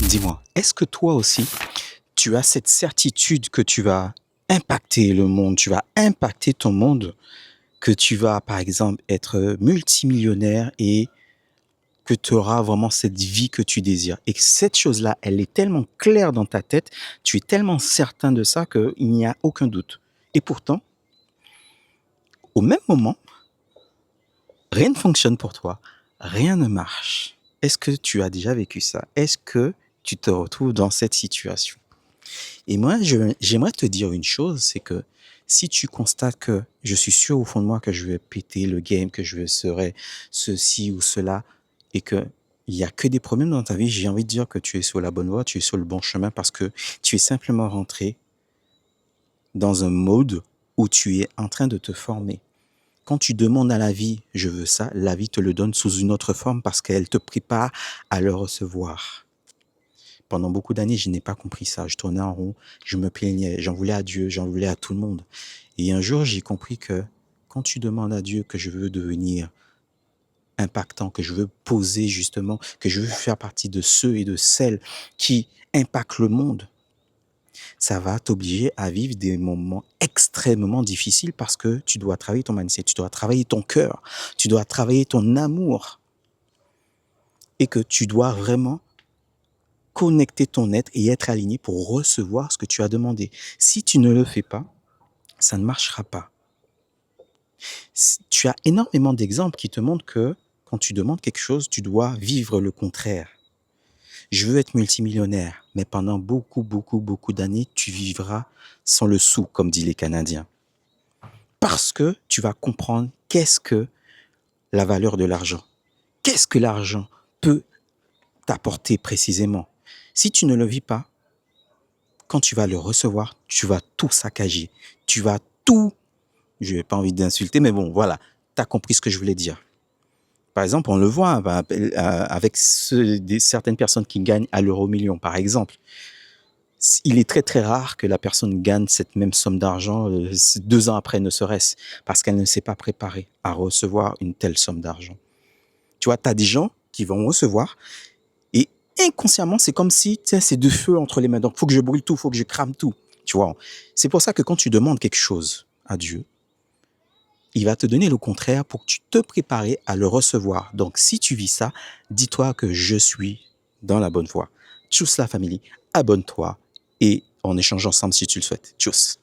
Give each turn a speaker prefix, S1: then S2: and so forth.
S1: Dis-moi, est-ce que toi aussi, tu as cette certitude que tu vas impacter le monde, tu vas impacter ton monde, que tu vas, par exemple, être multimillionnaire et que tu auras vraiment cette vie que tu désires et que cette chose-là, elle est tellement claire dans ta tête, tu es tellement certain de ça qu'il n'y a aucun doute. Et pourtant, au même moment, rien ne fonctionne pour toi, rien ne marche. Est-ce que tu as déjà vécu ça? Est-ce que tu te retrouves dans cette situation? Et moi, j'aimerais te dire une chose, c'est que si tu constates que je suis sûr au fond de moi que je vais péter le game, que je serai ceci ou cela, et que il y a que des problèmes dans ta vie, j'ai envie de dire que tu es sur la bonne voie, tu es sur le bon chemin parce que tu es simplement rentré dans un mode où tu es en train de te former. Quand tu demandes à la vie, je veux ça, la vie te le donne sous une autre forme parce qu'elle te prépare à le recevoir. Pendant beaucoup d'années, je n'ai pas compris ça. Je tournais en rond, je me plaignais, j'en voulais à Dieu, j'en voulais à tout le monde. Et un jour, j'ai compris que quand tu demandes à Dieu que je veux devenir impactant, que je veux poser justement, que je veux faire partie de ceux et de celles qui impactent le monde, ça va t'obliger à vivre des moments extrêmement difficiles parce que tu dois travailler ton mindset, tu dois travailler ton cœur, tu dois travailler ton amour et que tu dois vraiment connecter ton être et être aligné pour recevoir ce que tu as demandé. Si tu ne le fais pas, ça ne marchera pas. Tu as énormément d'exemples qui te montrent que quand tu demandes quelque chose, tu dois vivre le contraire. Je veux être multimillionnaire, mais pendant beaucoup d'années, tu vivras sans le sou, comme disent les Canadiens. Parce que tu vas comprendre qu'est-ce que la valeur de l'argent. Qu'est-ce que l'argent peut t'apporter précisément. Si tu ne le vis pas, quand tu vas le recevoir, tu vas tout saccager. Tu vas tout... Je n'ai pas envie d'insulter, mais bon, voilà. Tu as compris ce que je voulais dire. Par exemple, on le voit avec certaines personnes qui gagnent à l'euro million, par exemple. Il est très rare que la personne gagne cette même somme d'argent 2 ans après, ne serait-ce, parce qu'elle ne s'est pas préparée à recevoir une telle somme d'argent. Tu vois, tu as des gens qui vont recevoir et inconsciemment, c'est comme si, tu sais, c'est de feu entre les mains. Donc, il faut que je brûle tout, il faut que je crame tout. Tu vois, c'est pour ça que quand tu demandes quelque chose à Dieu, il va te donner le contraire pour que tu te prépares à le recevoir. Donc, si tu vis ça, dis-toi que je suis dans la bonne voie. Tchuss la famille, abonne-toi et on échange ensemble si tu le souhaites. Tchuss.